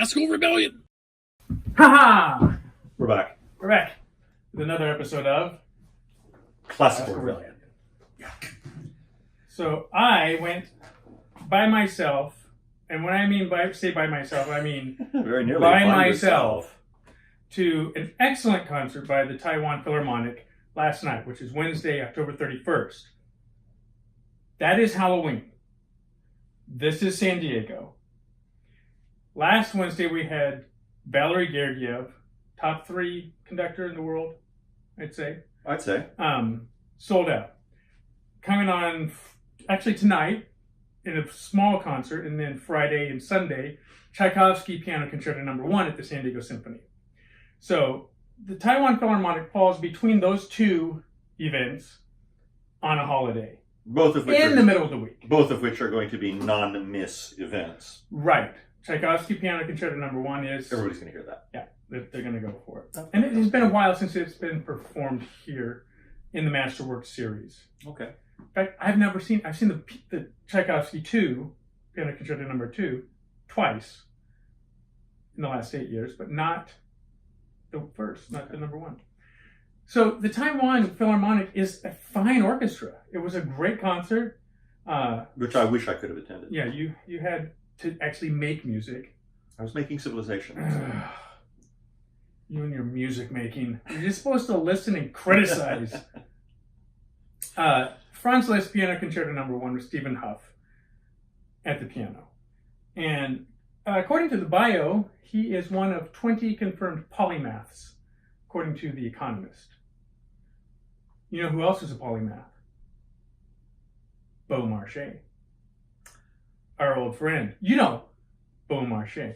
Classical Rebellion. Ha-ha! We're back. We're back with another episode of Classical Rebellion. So I went by myself, and when I mean by myself, I mean Very nearly by by myself, to an excellent concert by the Taiwan Philharmonic last night, which is Wednesday, October 31st. That is Halloween. This is San Diego. Last Wednesday we had Valery Gergiev, top 3 conductor in the world, I'd say. Sold out. Coming on actually tonight in a small concert, and then Friday and Sunday, Tchaikovsky Piano Concerto No. 1 at the San Diego Symphony. So the Taiwan Philharmonic falls between those two events on a holiday. Both of which in the middle of the week. Both of which are going to be non-miss events. Right. Tchaikovsky Piano Concerto No. 1 is... Everybody's going to hear that. Yeah, they're going to go for it. And it has been a while since it's been performed here in the Masterworks series. Okay. In fact, I've seen the Tchaikovsky 2, Piano Concerto No. 2, twice in the last 8 years, but not the first, not the number 1. So the Taiwan Philharmonic is a fine orchestra. It was a great concert. Which I wish I could have attended. Yeah, you had to actually make music. I was making Civilization. You and your music making. You're just supposed to listen and criticize. Franz Liszt Piano Concerto No. 1 with Stephen Huff at the piano. And according to the bio, he is one of 20 confirmed polymaths, according to The Economist. You know who else is a polymath? Beaumarchais. Our old friend. You know Beaumarchais.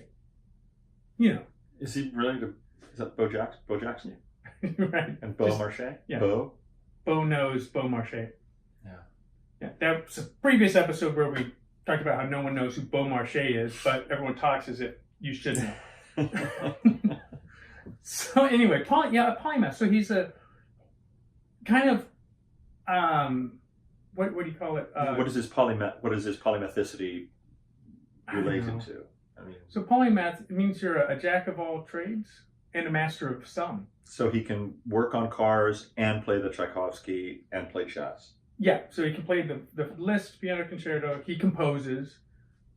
You know. Is he related to... Is that Bo Jackson? Right. And Beaumarchais? Yeah. Bo knows Beaumarchais. Yeah. Yeah. That's a previous episode where we talked about how no one knows who Beaumarchais is, but everyone talks as if you should know. So anyway, a polymath. So he's a kind of what do you call it? What is his polymathicity related to? I mean, so polymath means you're a jack of all trades and a master of some. So he can work on cars and play the Tchaikovsky and play chess. Yeah, so he can play the Liszt Piano Concerto. He composes,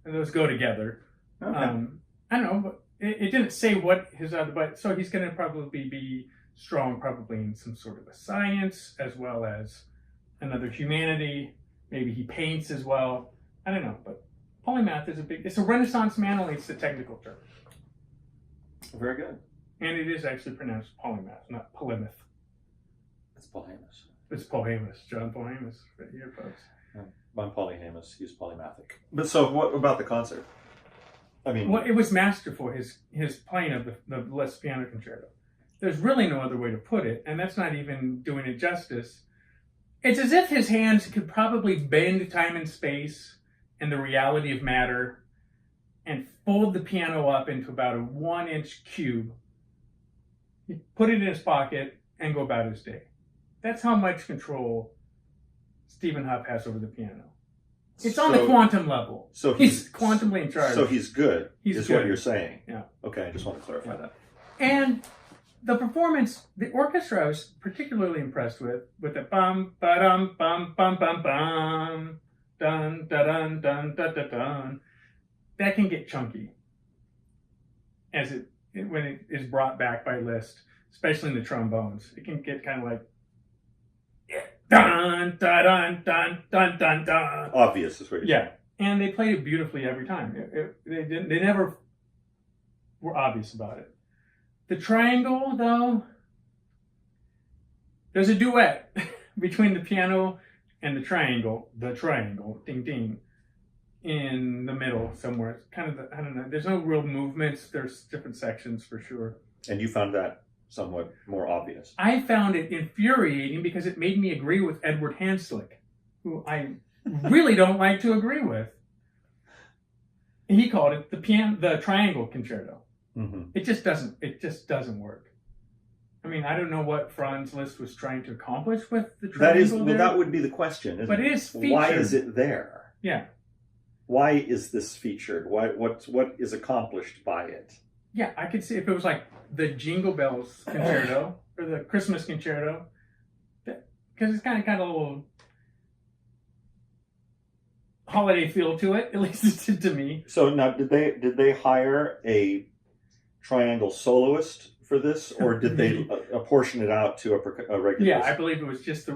and those go together. Okay. I don't know, but it didn't say what his other, but so he's going to probably be strong, probably in some sort of a science as well as another humanity. Maybe he paints as well. I don't know, but polymath is it's a Renaissance man, only it's the technical term. Very good. And it is actually pronounced polymath, not polymath. It's Polhamus. It's Polhamus, John Polhamus, right here, folks. I'm Polyhamus. He's polymathic. But so, what about the concert? I mean, well, it was masterful. His playing of the Liszt Piano Concerto. There's really no other way to put it, and that's not even doing it justice. It's as if his hands could probably bend time and space and the reality of matter, and fold the piano up into about a 1-inch cube. He put it in his pocket and go about his day. That's how much control Stephen Huff has over the piano. It's on the quantum level. So he's quantumly in charge. So he's good. Is good. What you're saying. Yeah. Okay, I just want to clarify that. And the performance, the orchestra I was particularly impressed with the bum ba dum bum bum bum bum dun da dun dun da da dun. That can get chunky as when it is brought back by Liszt, especially in the trombones. It can get kind of like dun da dun dun dun dun dun. Obvious is what you're saying. Yeah, and they played it beautifully every time. They never were obvious about it. The triangle, though, there's a duet between the piano and the triangle, ding ding, in the middle somewhere. It's kind of, I don't know, there's no real movements. There's different sections for sure. And you found that somewhat more obvious. I found it infuriating because it made me agree with Edward Hanslick, who I really don't like to agree with. He called it the triangle concerto. Mm-hmm. It just doesn't work. I mean, I don't know what Franz Liszt was trying to accomplish with the triangle. That would be the question, isn't it? But it is featured. Why is it there? Yeah. Why is this featured? What is accomplished by it? Yeah, I could see if it was like the Jingle Bells concerto or the Christmas concerto, because it's kind of a little holiday feel to it, at least to me. So now, did they hire a triangle soloist for this, or did they apportion it out to a regular? Yeah, I believe it was just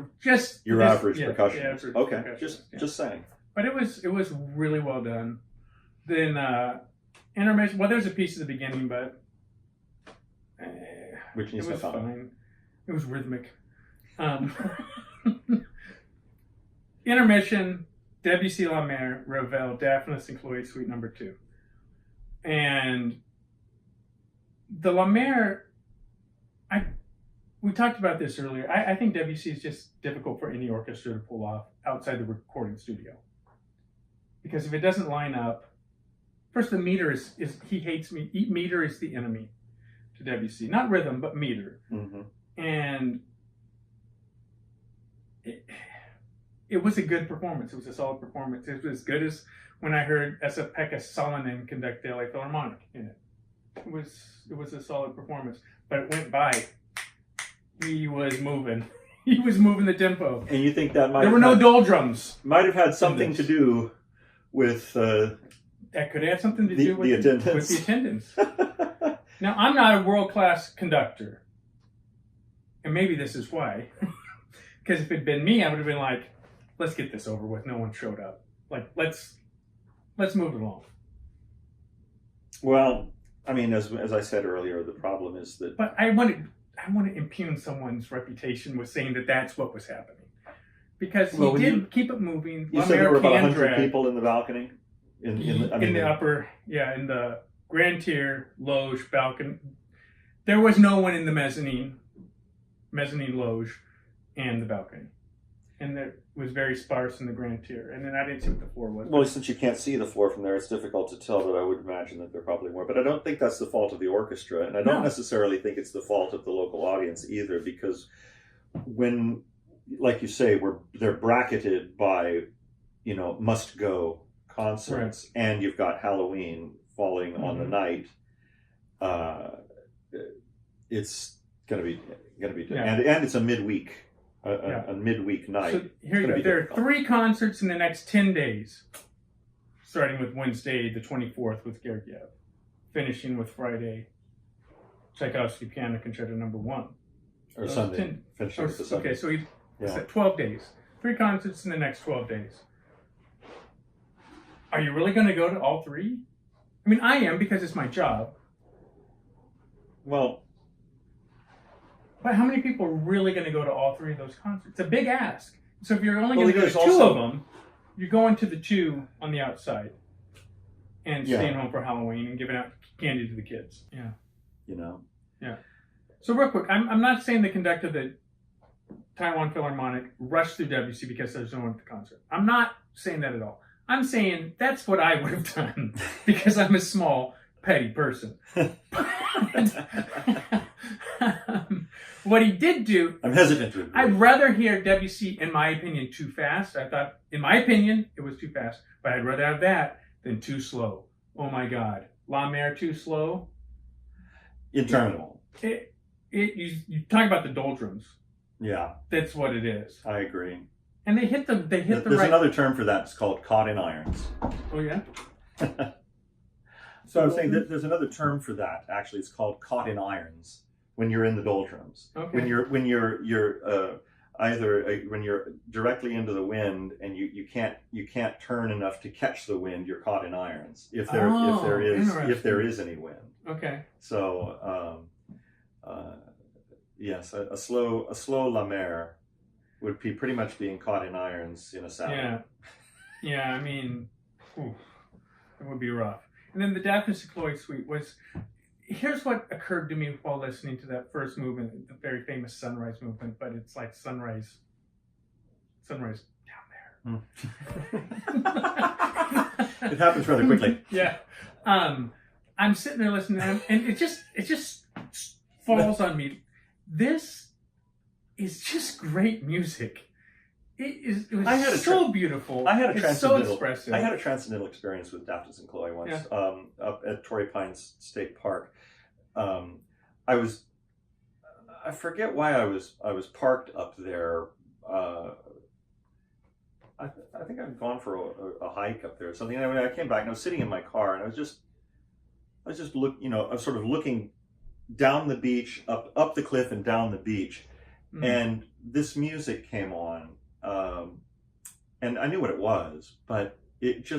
your average percussionist. Average okay, percussionist, just saying. But it was really well done. Then intermission. Well, there's a piece at the beginning, but which it was fine. It was rhythmic. Intermission. Debussy, La Mer, Ravel, Daphnis, and Chloe Suite No. 2. And the La Mer, we talked about this earlier. I think Debussy is just difficult for any orchestra to pull off outside the recording studio. Because if it doesn't line up, first the meter is he hates me. Meter is the enemy to Debussy. Not rhythm, but meter. Mm-hmm. And it was a good performance. It was a solid performance. It was as good as when I heard Esa-Pekka Salonen conduct the LA Philharmonic in it. It was a solid performance. But it went by. He was moving. He was moving the tempo. And you think that there were no doldrums. Might have had something to do with that could have something to do with the attendance. Now, I'm not a world-class conductor. And maybe this is why. Because if it had been me, I would have been like, let's get this over with. No one showed up. Like, let's move it along. Well, I mean, as I said earlier, the problem is that. But I want to impugn someone's reputation with saying that that's what was happening, because he did keep it moving. You said there were about 100 people in the balcony. In the grand tier, loge, balcony. There was no one in the mezzanine loge, and the balcony. And it was very sparse in the grand tier. And then I didn't see what the floor was. Well, since you can't see the floor from there, it's difficult to tell, but I would imagine that there probably were. But I don't think that's the fault of the orchestra. And I don't necessarily think it's the fault of the local audience either, because when, like you say, they're bracketed by, must-go concerts, right. And you've got Halloween falling on the night, it's going to be and it's a midweek. A midweek night. So here you go. There are 3 concerts in the next 10 days, starting with Wednesday, the 24th, with Gergiev, finishing with Friday, Tchaikovsky Piano Concerto No. 1. Or Sunday. Finishing with the Sunday. Okay, so he's at 12 days. 3 concerts in the next 12 days. Are you really going to go to all 3? I mean, I am, because it's my job. Well, but how many people are really going to go to all 3 of those concerts? It's a big ask. So if you're only going to go to 2 of them, you're going to the 2 on the outside and staying home for Halloween and giving out candy to the kids. Yeah. Yeah. So real quick, I'm not saying the conductor of the Taiwan Philharmonic rushed through Debussy because there's no one at the concert. I'm not saying that at all. I'm saying that's what I would have done because I'm a small, petty person. What he did do... I'm hesitant to agree. I'd rather hear Debussy, in my opinion, too fast. I thought, in my opinion, it was too fast. But I'd rather have that than too slow. Oh my God. La Mer too slow? Interminable. You talk about the doldrums. Yeah. That's what it is. I agree. And they hit the There's another term for that. It's called caught in irons. Oh, yeah? So I was saying that there's another term for that. Actually, it's called caught in irons. When you're in the doldrums, okay. when you're either when you're directly into the wind and you can't turn enough to catch the wind, you're caught in irons. If there is any wind. Okay. So yes, a slow La Mer would be pretty much being caught in irons in a saddle. Yeah. I mean, it would be rough. And then the Daphnis and Chloe Suite was. Here's what occurred to me while listening to that first movement, the very famous sunrise movement, but it's like sunrise down there. It happens rather quickly. Yeah. I'm sitting there listening to them, and it just falls on me. This is just great music. It was I had a so beautiful. I had a it's so transcendental. expressive. I had a transcendental experience with Daphnis and Chloe once, up at Torrey Pines State Park. I forget why I was parked up there. I think I'd gone for a hike up there or something. And I came back and I was sitting in my car and I was just I was sort of looking down the beach, up the cliff and down the beach, and this music came on, and I knew what it was, but it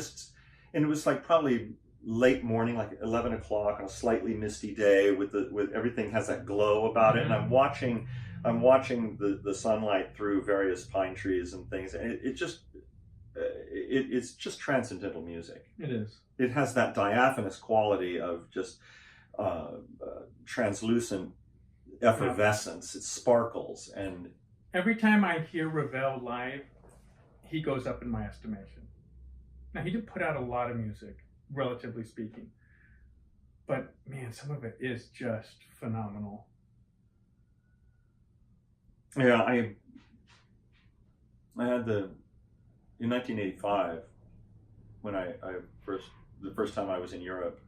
was like probably late morning, like 11 o'clock on a slightly misty day, with everything has that glow about it, and I'm watching the sunlight through various pine trees and things, and it's just transcendental music. It is. It has that diaphanous quality of just translucent effervescence. It sparkles, and every time I hear Ravel live, he goes up in my estimation. Now, he did put out a lot of music, relatively speaking, but man, some of it is just phenomenal. Yeah, I had in 1985, when the first time I was in Europe,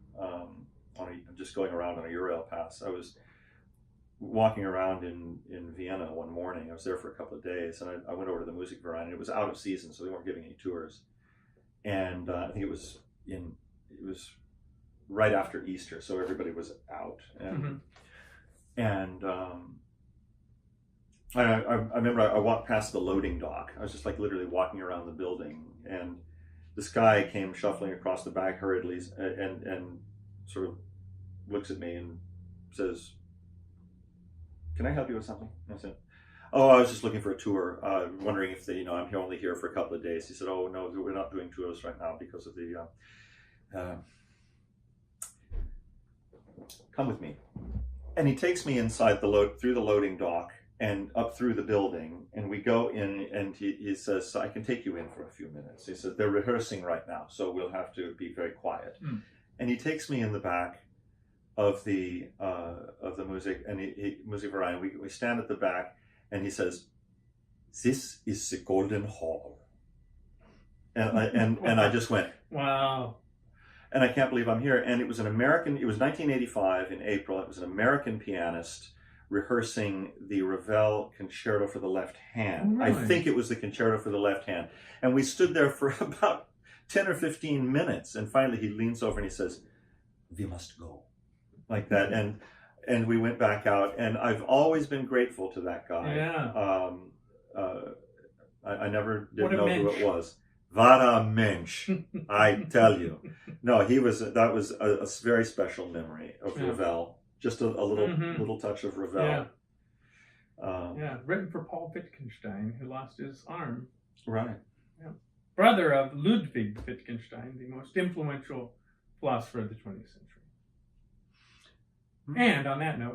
just going around on a Eurail pass, I was walking around in Vienna one morning. I was there for a couple of days, and I went over to the Musikverein, and it was out of season, so they weren't giving any tours. And I think it was right after Easter, so everybody was out. And I remember I walked past the loading dock. I was just like literally walking around the building, and this guy came shuffling across the back hurriedly and sort of looks at me and says, "Can I help you with something?" And I said, "Oh, I was just looking for a tour, wondering if I'm only here for a couple of days." He said, "Oh, no, we're not doing tours right now because of the, come with me." And he takes me inside through the loading dock and up through the building, and we go in, and he says, "I can take you in for a few minutes." He said, "They're rehearsing right now, so we'll have to be very quiet." And he takes me in the back of the music, and Musikverein. We stand at the back, and he says, "This is the Golden Hall." And I just went, wow. And I can't believe I'm here. And it was 1985 in April. It was an American pianist rehearsing the Ravel Concerto for the Left Hand. Oh, really? I think it was the Concerto for the Left Hand. And we stood there for about 10 or 15 minutes. And finally he leans over and he says, "We must go." Like that. And we went back out. And I've always been grateful to that guy. Yeah. I never did know mensch. who it was. What a mensch, I tell you. No, that was a very special memory of Ravel. Just a little touch of Ravel. Yeah. Written for Paul Wittgenstein, who lost his arm. Right. Yeah. Brother of Ludwig Wittgenstein, the most influential philosopher of the 20th century. And on that note,